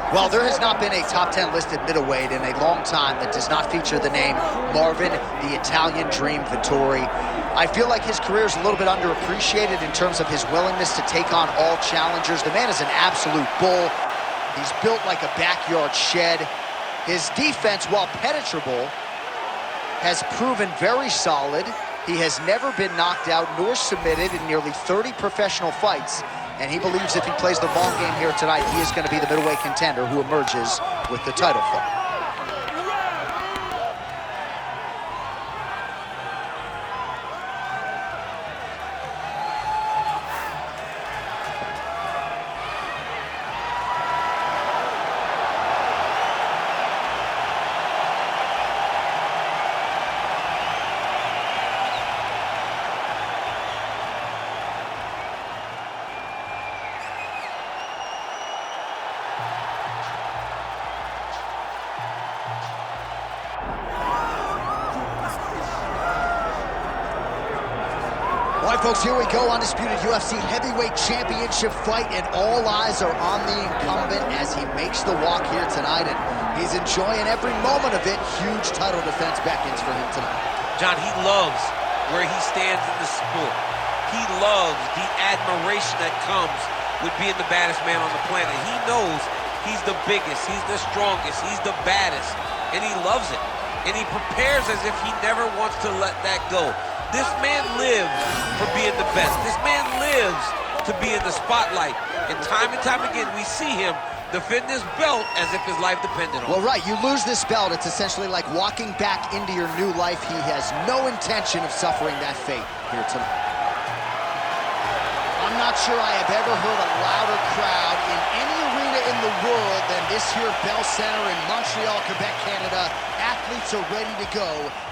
Well, there has not been a top 10 listed middleweight in a long time that does not feature the name Marvin the Italian Dream Vettori. I feel like his career is a little bit underappreciated in terms of his willingness to take on all challengers. The man is an absolute bull. He's built like a backyard shed. His defense, while penetrable, has proven very solid. He has never been knocked out nor submitted in nearly 30 professional fights. And he believes if he plays the long game here tonight, he is going to be the middleweight contender who emerges with the title fight. All right, folks, here we go. Undisputed UFC heavyweight championship fight, and all eyes are on the incumbent as he makes the walk here tonight, and he's enjoying every moment of it. Huge title defense beckons for him tonight. John, he loves where he stands in the sport. He loves the admiration that comes with being the baddest man on the planet. He knows he's the biggest, he's the strongest, he's the baddest, and he loves it. And he prepares as if he never wants to let that go. This man lives for being the best. This man lives to be in the spotlight. And time again, we see him defend this belt as if his life depended on it. Well, right, you lose this belt, it's essentially like walking back into your new life. He has no intention of suffering that fate here tonight. I'm not sure I have ever heard a louder crowd in any arena in the world than this here Bell Center in Montreal, Quebec, Canada. Athletes are ready to go.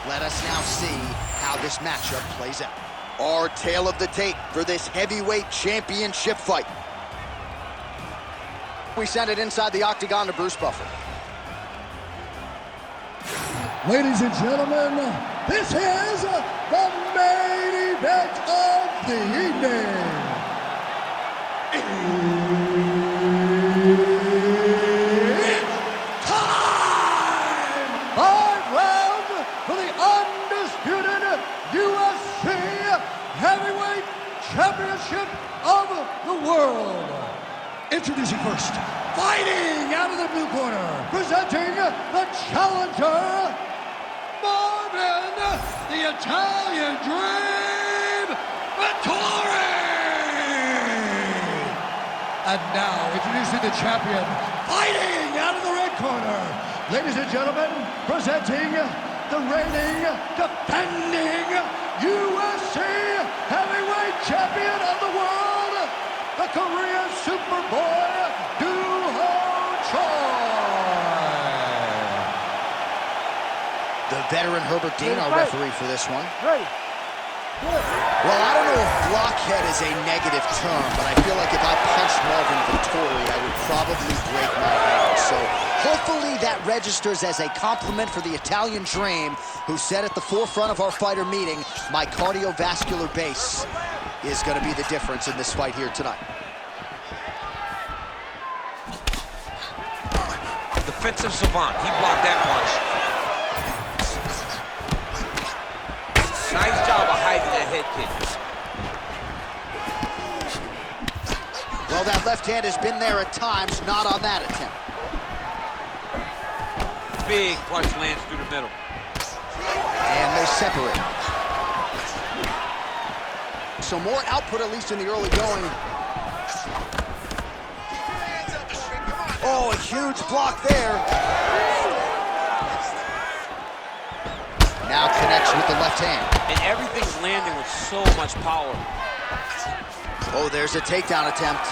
Let us now see how this matchup plays out. Our tale of the tape for this heavyweight championship fight. We send it inside the octagon to Bruce Buffer. Ladies and gentlemen, this is the main event of the evening. It's time! 5 rounds for the undisputed UFC Heavyweight Championship of the world. Introducing first, fighting out of the blue corner, presenting the challenger, Marvin the Italian Dream Vettori! And now, introducing the champion, fighting out of the red corner, ladies and gentlemen, presenting the reigning, defending UFC Heavyweight Champion of the world, the Korean Superboy, Doo-Ho Choi. The veteran Herbert Dean, our referee for this one. Ready. Well, I don't know if blockhead is a negative term, but I feel like if I punched Marvin Vettori, I would probably break my hand. So hopefully that registers as a compliment for the Italian Dream, who said at the forefront of our fighter meeting, my cardiovascular base is going to be the difference in this fight here tonight. Defensive savant, he blocked that punch. Nice job of hiding that head kick. Well, that left hand has been there at times, not on that attempt. Big punch lands through the middle. And they separate. So more output, at least in the early going. Oh, a huge block there. Now connects with the left hand. And everything's landing with so much power. Oh, there's a takedown attempt.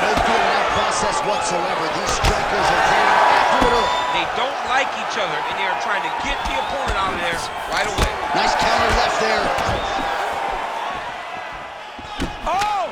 No fear in that process whatsoever. These strikers are getting after it early. They don't like each other, and they are trying to get the opponent out of there right away. Nice counter left there. Oh!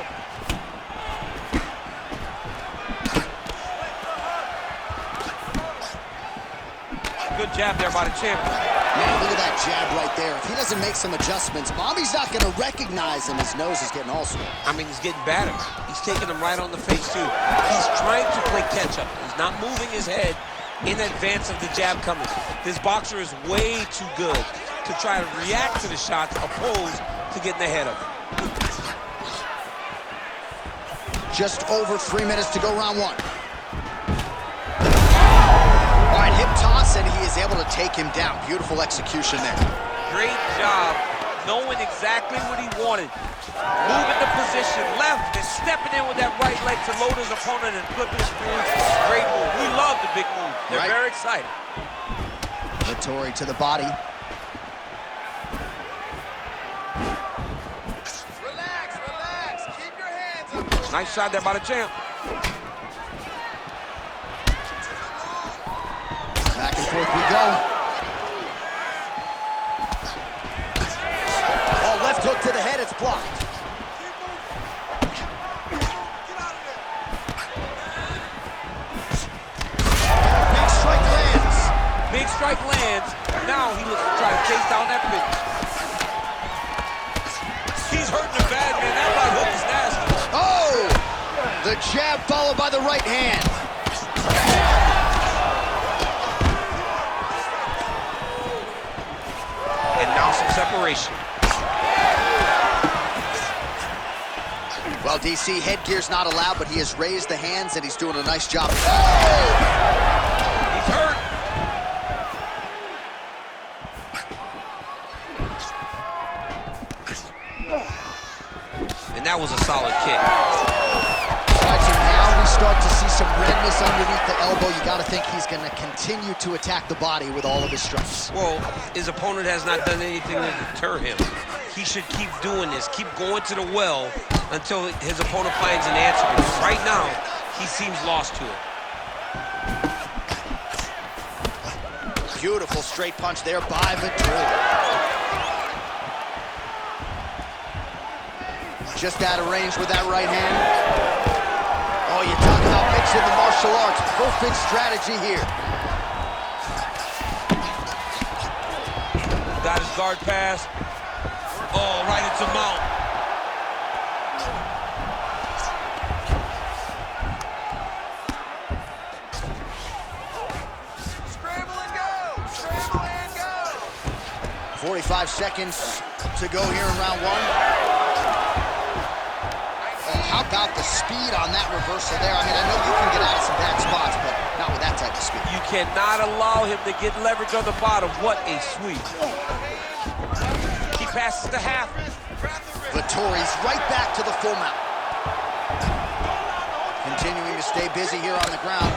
Good jab there by the champion. Man, look at that jab right there. If he doesn't make some adjustments, Bobby's not going to recognize him. His nose is getting all sore. I mean, he's getting battered. He's taking him right on the face, too. He's trying to play catch-up. He's not moving his head in advance of the jab coming. This boxer is way too good to try to react to the shots opposed to getting ahead of him. Just over 3 minutes to go round one. All right, hip toss, and he is able to take him down. Beautiful execution there. Great job knowing exactly what he wanted. Moving the position left and stepping in with that right leg to load his opponent and flip his through. Great move. We love the big move. They're very excited. Vettori to the body. Relax. Keep your hands up. Nice shot there by the champ. Back and forth we go. Oh, left hook to the head, it's blocked. Big strike lands. Big strike lands. Now he looks to try to chase down that finish. He's hurting the bad man. That right hook is nasty. Oh! The jab followed by the right hand. And now some separation. Well, DC, headgear's not allowed, but he has raised the hands and he's doing a nice job. Oh! He's hurt. And that was a solid kick. Right, so now we start to see some redness underneath the elbow. You got to think he's going to continue to attack the body with all of his strikes. Well, his opponent has not done anything to deter him. He should keep doing this, keep going to the well until his opponent finds an answer. Because right now, he seems lost to it. Beautiful straight punch there by Vettori. Just out of range with that right hand. Oh, you talk about mixing the martial arts. Perfect strategy here. Got his guard pass. Oh, right into mount. Scramble and go. Scramble and go. 45 seconds to go here in round one. Oh, how about the speed on that reversal there? I mean, I know you can get out of some bad spots, but not with that type of speed. You cannot allow him to get leverage on the bottom. What a sweep. He passes the half. Vettori's right back to the full mount. Continuing to stay busy here on the ground.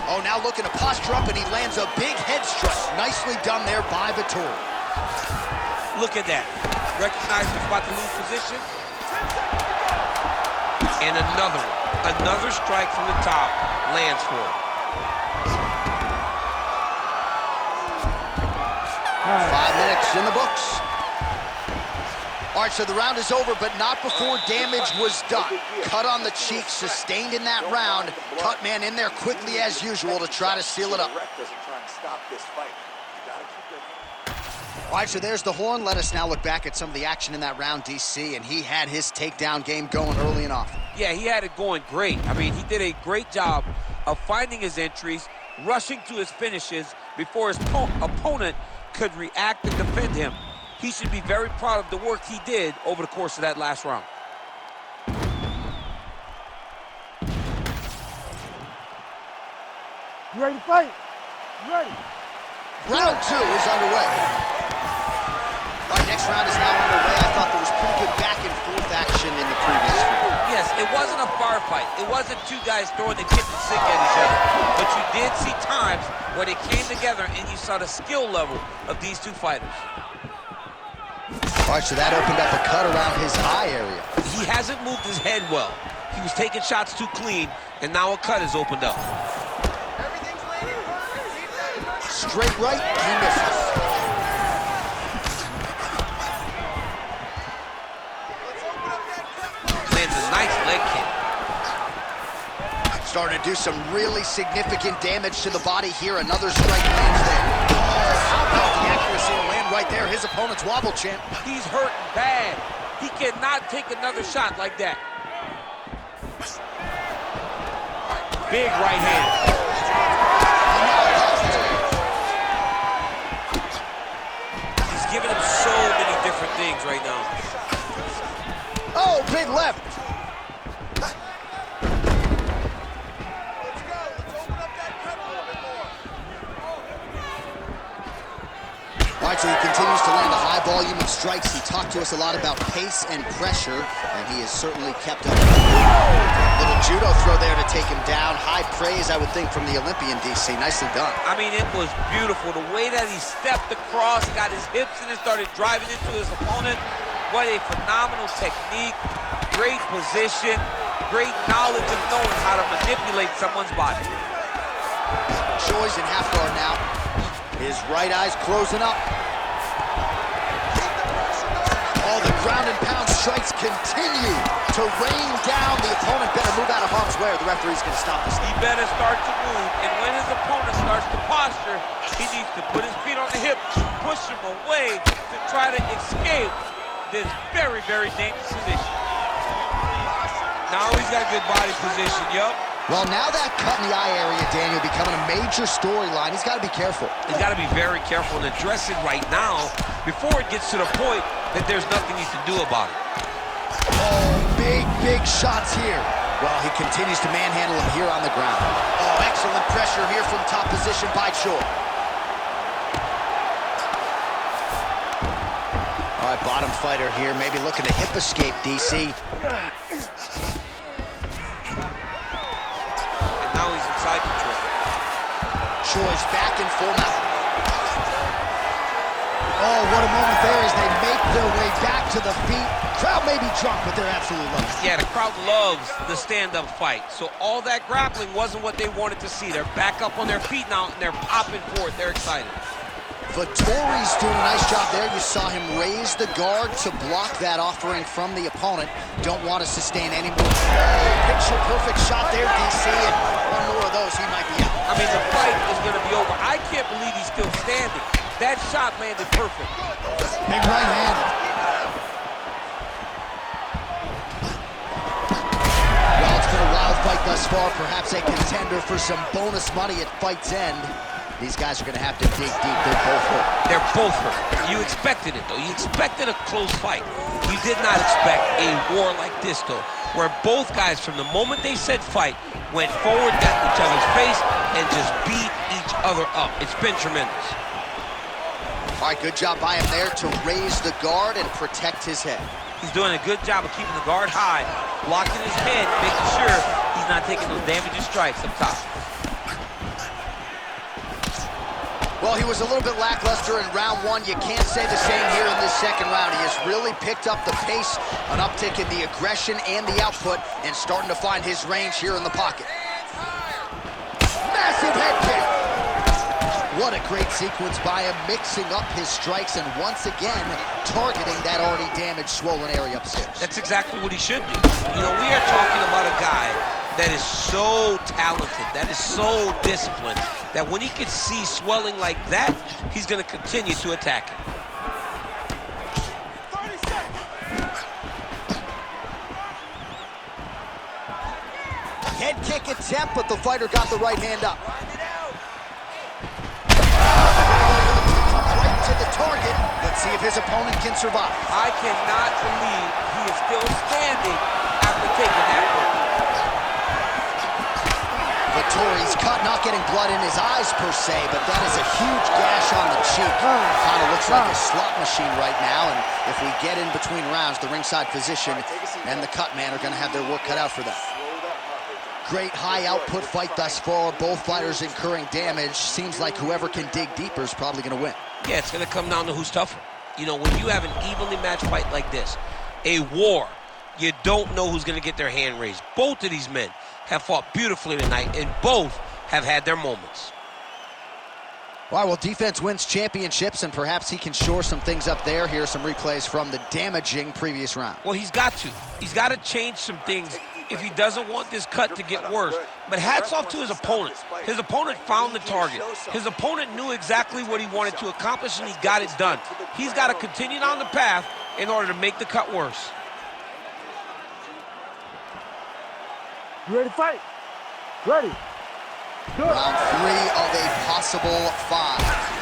Oh, now looking to posture up, and he lands a big head strike. Nicely done there by Vettori. Look at that. Recognize he's about to lose position. And another one. Another strike from the top lands for him. 5 minutes in the books. All right, so the round is over, but not before damage was done. Cut on the cheek, sustained in that round. Cut man in there quickly as usual to try to seal it up. All right, so there's the horn. Let us now look back at some of the action in that round, DC, and he had his takedown game going early and often. Yeah, he had it going great. I mean, he did a great job of finding his entries, rushing to his finishes before his opponent could react and defend him. He should be very proud of the work he did over the course of that last round. You ready to fight? You ready? Round two is underway. All right, next round is now underway. I thought there was pretty good back and forth action in the previous round. Yes, it wasn't a bar fight. It wasn't two guys throwing the kitchen sink at each other. But you did see times where they came together and you saw the skill level of these two fighters. All right, so that opened up a cut around his eye area. He hasn't moved his head well. He was taking shots too clean, and now a cut has opened up. Everything's landing perfect. Keep that. Straight right, he misses. Let's open up that cut. Lands a nice leg kick. Starting to do some really significant damage to the body here. Another strike lands there. Oh, how about the accuracy to land right there? His opponent's wobble, champ. He's hurting bad. He cannot take another shot like that. Big right hand. He's giving him so many different things right now. Oh, big left. All right, so he continues to land a high volume of strikes. He talked to us a lot about pace and pressure, and he has certainly kept up. Little judo throw there to take him down. High praise, I would think, from the Olympian, DC. Nicely done. I mean, it was beautiful. The way that he stepped across, got his hips in and started driving into his opponent. What a phenomenal technique. Great position. Great knowledge of knowing how to manipulate someone's body. Choi's in half guard now. His right eye's closing up. Oh, the ground and pound strikes continue to rain down. The opponent better move out of harm's way or the referee's going to stop this. He better start to move, and when his opponent starts to posture, he needs to put his feet on the hip, push him away to try to escape this very, very dangerous position. Now he's got a good body position, yup. Well, now that cut in the eye area, Daniel, becoming a major storyline. He's got to be careful. He's got to be very careful and address it right now before it gets to the point that there's nothing he can do about it. Oh, big shots here. Well, he continues to manhandle him here on the ground. Oh, excellent pressure here from top position by Choi. All right, bottom fighter here, maybe looking to hip escape, DC. Now he's inside control. Choi's back in full mount. Oh, what a moment there as they make their way back to the feet. Crowd may be drunk, but they're absolutely loving it. Yeah, the crowd loves the stand-up fight. So all that grappling wasn't what they wanted to see. They're back up on their feet now, and they're popping forward. They're excited. Vettori's doing a nice job there. You saw him raise the guard to block that offering from the opponent. Don't want to sustain any more. Picture-perfect shot there, DC, and one more of those, he might be out. I mean, the fight is going to be over. I can't believe he's still standing. That shot landed perfect. Big right hand. Well, it's been a wild fight thus far. Perhaps a contender for some bonus money at fight's end. These guys are going to have to dig deep. They're both hurt. They're both hurt. You expected it, though. You expected a close fight. You did not expect a war like this, though, where both guys, from the moment they said fight, went forward, got in each other's face, and just beat each other up. It's been tremendous. All right, good job by him there to raise the guard and protect his head. He's doing a good job of keeping the guard high, blocking his head, making sure he's not taking those damaging strikes up top. Well, he was a little bit lackluster in round one. You can't say the same here in this second round. He has really picked up the pace, an uptick in the aggression and the output, and starting to find his range here in the pocket. Massive head kick. What a great sequence by him, mixing up his strikes and once again targeting that already damaged, swollen area upstairs. That's exactly what he should do. You know, we are talking about a guy that is so talented, that is so disciplined, that when he can see swelling like that, he's going to continue to attack him. 30 seconds. Head kick attempt, but the fighter got the right hand up. Right to the target. Let's see if his opponent can survive. I cannot believe he is still standing after taking that one. Vettori's cut, not getting blood in his eyes per se, but that is a huge gash on the cheek. Kind of looks like a slot machine right now, and if we get in between rounds, the ringside physician and the cut man are going to have their work cut out for them. Great high output fight thus far. Both fighters incurring damage. Seems like whoever can dig deeper is probably going to win. Yeah, it's going to come down to who's tougher. You know, when you have an evenly matched fight like this, a war, you don't know who's going to get their hand raised. Both of these men have fought beautifully tonight, and both have had their moments. All right, well, defense wins championships, and perhaps he can shore some things up there. Here are some replays from the damaging previous round. Well, he's got to. He's got to change some things if he doesn't want this cut to get worse. But hats off to his opponent. His opponent found the target. His opponent knew exactly what he wanted to accomplish, and he got it done. He's got to continue down the path in order to make the cut worse. You ready to fight? Ready. Good. Round 3 of a possible 5.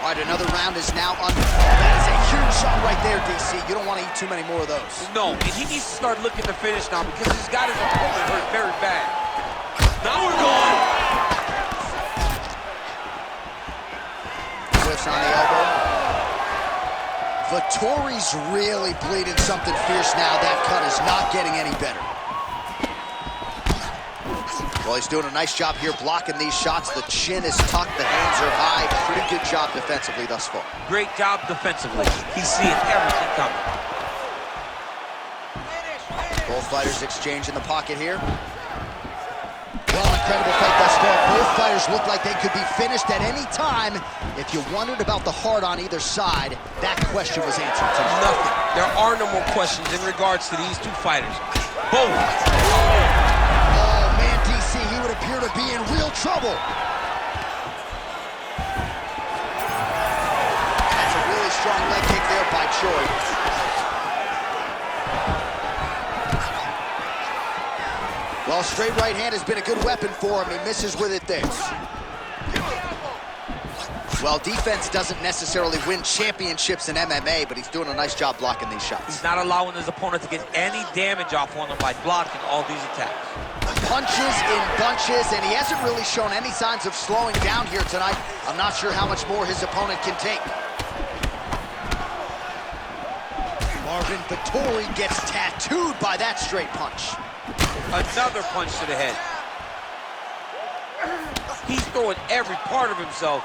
All right, another round is now under. That is a huge shot right there, DC. You don't want to eat too many more of those. No, and he needs to start looking to finish now because he's got his opponent hurt very bad. Now we're going. Whiffs on the elbow. Vettori's really bleeding something fierce now. That cut is not getting any better. Well, he's doing a nice job here blocking these shots. The chin is tucked, the hands are high. Pretty good job defensively thus far. Great job defensively. He's seeing everything coming. Both fighters exchange in the pocket here. Well, incredible fight thus far. Both fighters look like they could be finished at any time. If you wondered about the heart on either side, that question was answered tonight. Nothing. There are no more questions in regards to these two fighters. Both. He would appear to be in real trouble. That's a really strong leg kick there by Choi. Well, straight right hand has been a good weapon for him. He misses with it there. Well, defense doesn't necessarily win championships in MMA, but he's doing a nice job blocking these shots. He's not allowing his opponent to get any damage off on him by blocking all these attacks. Punches in bunches, and he hasn't really shown any signs of slowing down here tonight. I'm not sure how much more his opponent can take. Marvin Vettori gets tattooed by that straight punch. Another punch to the head. He's throwing every part of himself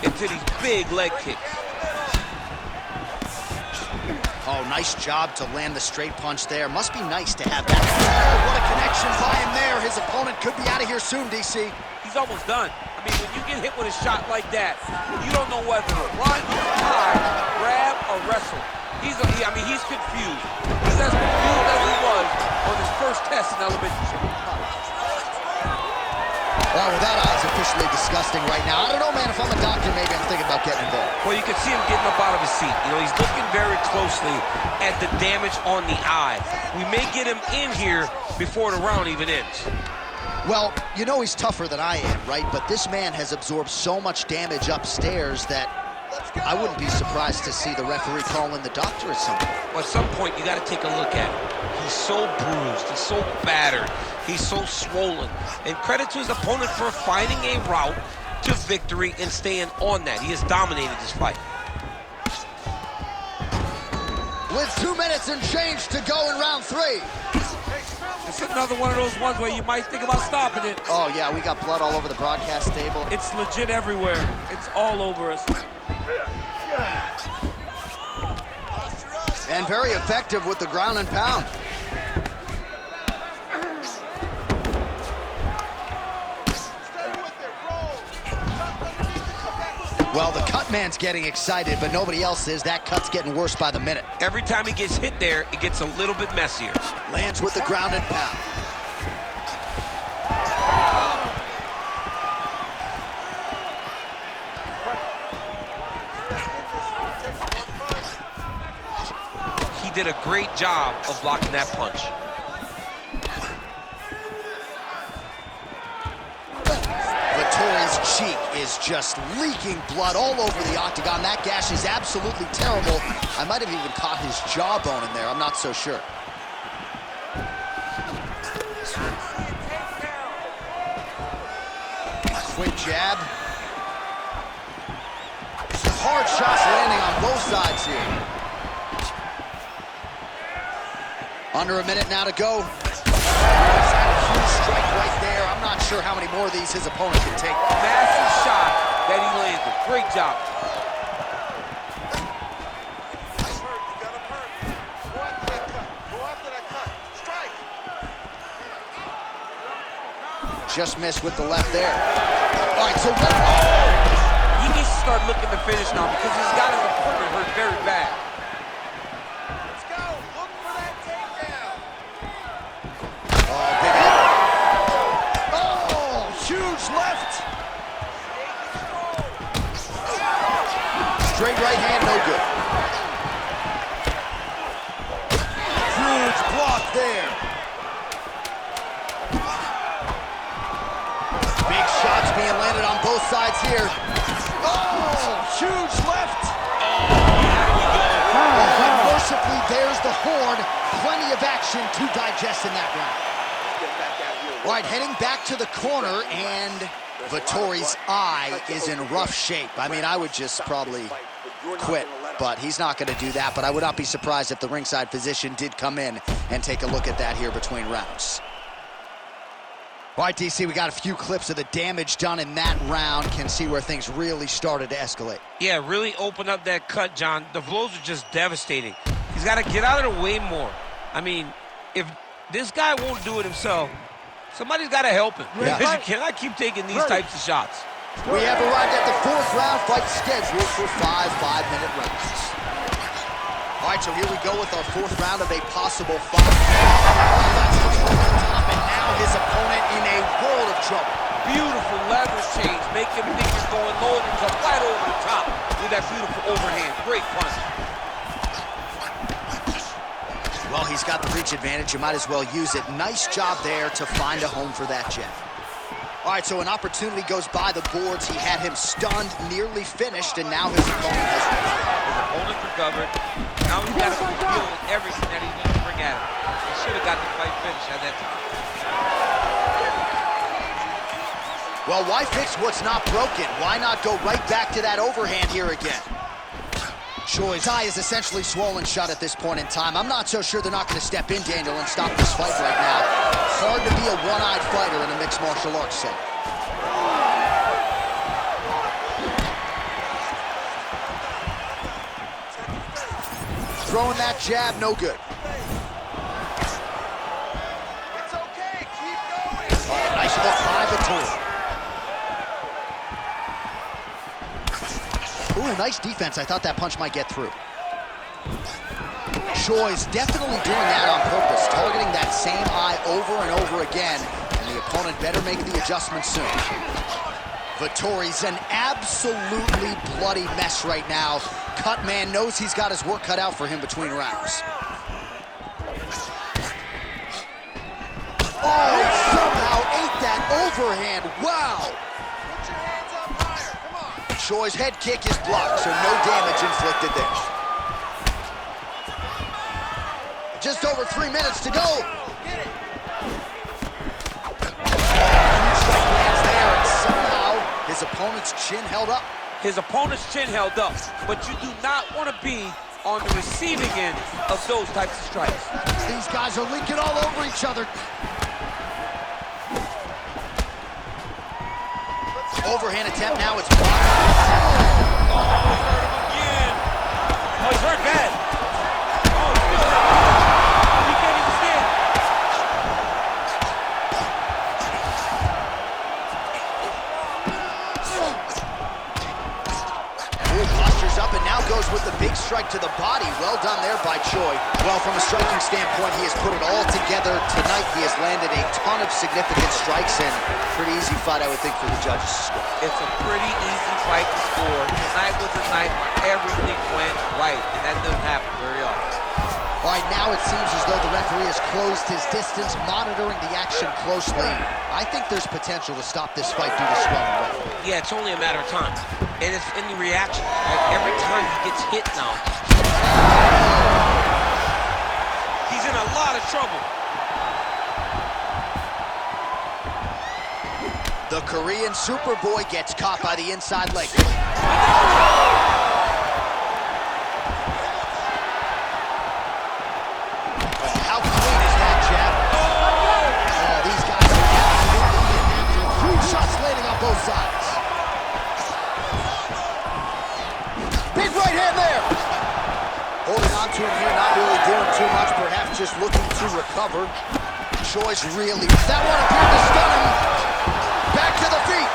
into these big leg kicks. Oh, nice job to land the straight punch there. Must be nice to have that. Oh, what a connection by him there. His opponent could be out of here soon, DC. He's almost done. I mean, when you get hit with a shot like that, you don't know whether to run, hide, grab, or wrestle. He's confused. He's as confused as he was on his first test in elementary school. Well, that eye's officially disgusting right now. I don't know, man. If I'm a doctor, maybe I'm thinking about getting involved. Well, you can see him getting up out of his seat. You know, he's looking very closely at the damage on the eye. We may get him in here before the round even ends. Well, you know he's tougher than I am, right? But this man has absorbed so much damage upstairs that I wouldn't be surprised to see the referee call in the doctor at some point. Well, at some point, you got to take a look at him. He's so bruised. He's so battered. He's so swollen. And credit to his opponent for finding a route to victory and staying on that. He has dominated this fight. With 2 minutes and change to go in round 3. It's another one of those ones where you might think about stopping it. Oh, yeah, we got blood all over the broadcast table. It's legit everywhere. It's all over us. And very effective with the ground and pound. Well, the cut man's getting excited, but nobody else is. That cut's getting worse by the minute. Every time he gets hit there, it gets a little bit messier. Lands with the ground and pound. He did a great job of blocking that punch. Vettori's cheek is just leaking blood all over the octagon. That gash is absolutely terrible. I might have even caught his jawbone in there. I'm not so sure. Quick jab. Hard shots landing on both sides here. Under a minute now to go. He's had a huge strike right there. I'm not sure how many more of these his opponent can take. Massive shot that he landed. Great job. Just missed with the left there. All right, so he needs to start looking to finish now because he's got his opponent hurt very bad. Let's go. Look for that takedown. there. Big shots being landed on both sides here. Oh, huge left. And mercifully, there's the horn. Plenty of action to digest in that round. All right, heading back to the corner, and Vettori's eye is in rough shape. I mean, I would just probably quit, but he's not going to do that. But I would not be surprised if the ringside physician did come in and take a look at that here between rounds. All right, DC, we got a few clips of the damage done in that round. Can see where things really started to escalate. Yeah, really open up that cut, John. The blows are just devastating. He's got to get out of the way more. I mean, if this guy won't do it himself, somebody's got to help him. Yeah. Because you cannot keep taking these types of shots. We have arrived at the fourth round fight scheduled for 5 5-minute rounds. All right, so here we go with our fourth round of a possible 5. And now his opponent in a world of trouble. Beautiful leverage change. Make him think you're going low and come right over the top with that beautiful overhand. Great punch. Well, he's got the reach advantage. You might as well use it. Nice job there to find a home for that jab. All right, so an opportunity goes by the boards. He had him stunned, nearly finished, and now his opponent has His opponent recovered. Now he's got to deal with everything that he needs to bring at him. He should have got the fight finished at that time. Well, why fix what's not broken? Why not go right back to that overhand here again? Choi's eye is essentially swollen shut at this point in time. I'm not so sure they're not going to step in, Daniel, and stop this fight right now. Hard to be a one-eyed fighter in a mixed martial arts setting. Throwing that jab, no good. It's okay. Keep going. Oh, nice hook by Vettori. Ooh, nice defense. I thought that punch might get through. Choi's definitely doing that on purpose, targeting that same eye over and over again, and the opponent better make the adjustment soon. Vettori's an absolutely bloody mess right now. Cut man knows he's got his work cut out for him between rounds. Oh, he somehow ate that overhand. Wow. Put your hands up higher. Come on. Choi's head kick is blocked, so no damage inflicted there. Just over 3 minutes to go. Get it. Strike lands there, and somehow his opponent's chin held up. His opponent's chin held up, but you do not want to be on the receiving end of those types of strikes. These guys are linking all over each other. Overhand attempt, now it's blocked. Again. Oh, he's hurt bad. Oh, he's still hurt. He can't even stand. Ooh, postures up and now goes with the big strike to the body. Well done there by Choi. Well, from a striking standpoint, he has put it all together tonight. He has landed a ton of significant strikes, and pretty easy fight, I would think, for the judges to score. It's a pretty easy fight to score. Tonight was a night where everything went right, and that doesn't happen very often. All right, now it seems as though the referee has closed his distance, monitoring the action closely. I think there's potential to stop this fight due to swelling weight. Yeah, it's only a matter of time. And it's in the reaction. Like every time he gets hit now, he's in a lot of trouble. The Korean Superboy gets caught by the inside leg. How clean is that jab? Oh, these guys are absolutely inactive. Huge shots landing on both sides. Big right hand there. Holding on to him here, not really doing too much, perhaps just looking to recover. Choi's really, that one appeared to stun him. Back to the feet.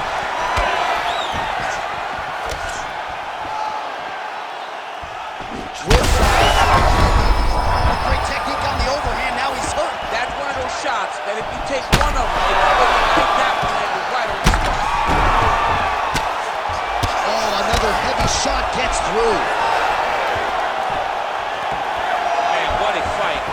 Great technique on the overhand, now he's hurt. That's one of those shots that if you take one of them, it's like that one landed right on the spot. Oh, another heavy shot gets through. Man, what a fight.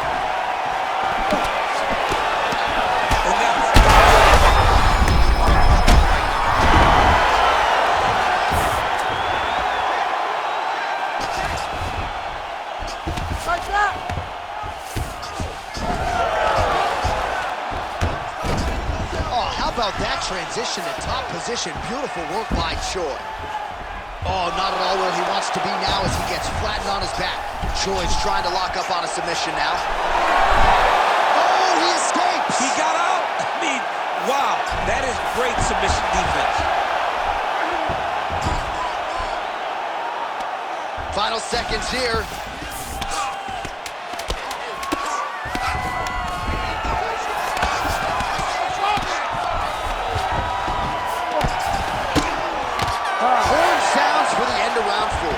about that transition to top position? Beautiful work by Choi. Oh, not at all where he wants to be now as he gets flattened on his back. Choi's trying to lock up on a submission now. Oh, he escapes! He got out. I mean, wow, that is great submission defense. Final seconds here. Horn sounds for the end of round 4.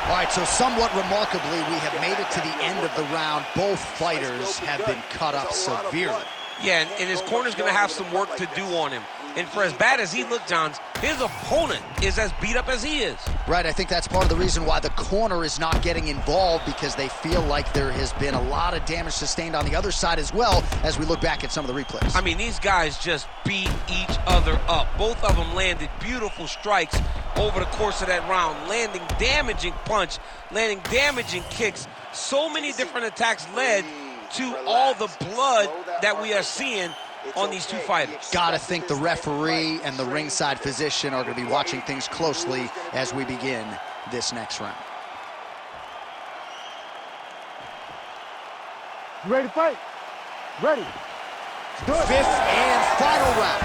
All right, so somewhat remarkably, we have made it to the end of the round. Both fighters have been cut up severely. Yeah, and his corner's going to have some work to do on him. And for as bad as he looked, Johns, his opponent is as beat up as he is. Right, I think that's part of the reason why the corner is not getting involved, because they feel like there has been a lot of damage sustained on the other side as well as we look back at some of the replays. I mean, these guys just beat each other up. Both of them landed beautiful strikes over the course of that round, landing damaging punch, landing damaging kicks. So many different attacks led to all the blood that we are seeing on these two fighters. Gotta think the referee and the ringside physician are going to be watching things closely as we begin this next round. You ready to fight? Ready. Good. 5th and final round.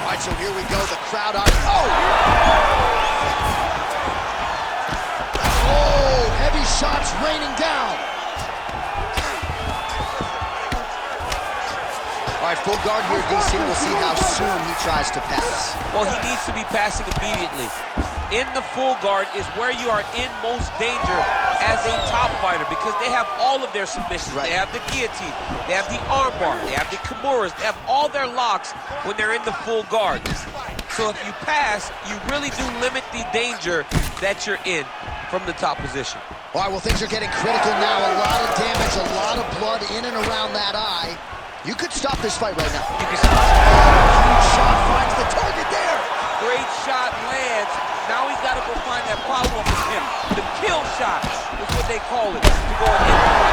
All right, so here we go. The crowd are... Oh, heavy shots raining down. All right, full guard here, DC. We'll see how soon he tries to pass. Well, he needs to be passing immediately. In the full guard is where you are in most danger as a top fighter, because they have all of their submissions. Right. They have the guillotine, they have the armbar, they have the kimuras, they have all their locks when they're in the full guard. So if you pass, you really do limit the danger that you're in from the top position. All right, well, things are getting critical now. A lot of damage, a lot of blood in and around that eye. You could stop this fight right now. You can stop. Huge shot finds the target there. Great shot lands. Now he's got to go find that follow-up with him. The kill shot is what they call it, to go and hit the fight.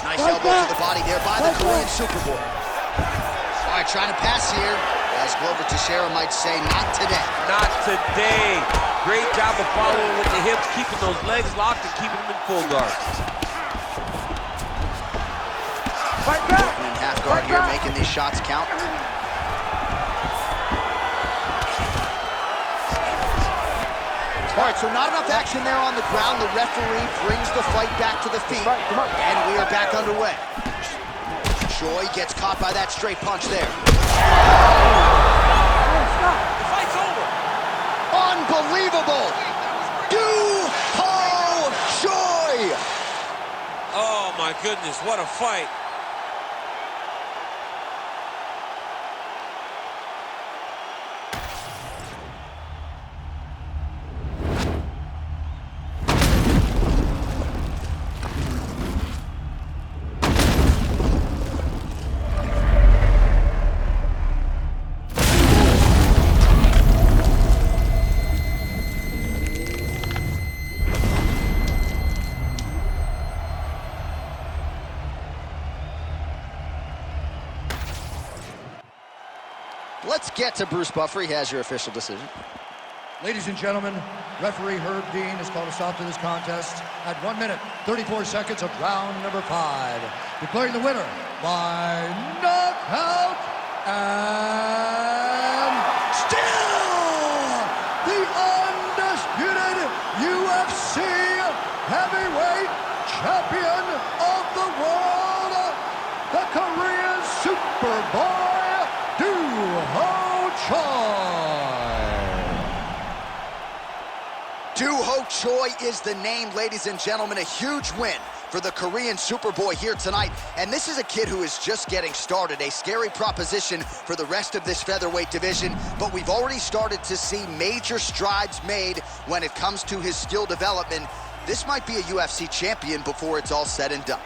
Nice elbow to the body there by the Korean Superboy. All right, trying to pass here. As Glover Teixeira might say, not today. Not today. Great job of following with the hips, keeping those legs locked and keeping them in full guard. Fight back. And in half guard here, making these shots count. All right, so not enough action there on the ground. The referee brings the fight back to the feet. Come on. And we are back underway. Choi gets caught by that straight punch there. The fight's over. Unbelievable! Do-Ho Choi! Oh my goodness, what a fight. Let's get to Bruce Buffer. He has your official decision. Ladies and gentlemen, referee Herb Dean has called a stop to this contest at 1 minute, 34 seconds of round number 5. Declaring the winner by knockout and still the undisputed UFC heavyweight champion of the world, the Korean Superboy, Do-Ho Choi. Do-Ho Choi is the name, ladies and gentlemen. A huge win for the Korean Superboy here tonight. And this is a kid who is just getting started. A scary proposition for the rest of this featherweight division. But we've already started to see major strides made when it comes to his skill development. This might be a UFC champion before it's all said and done.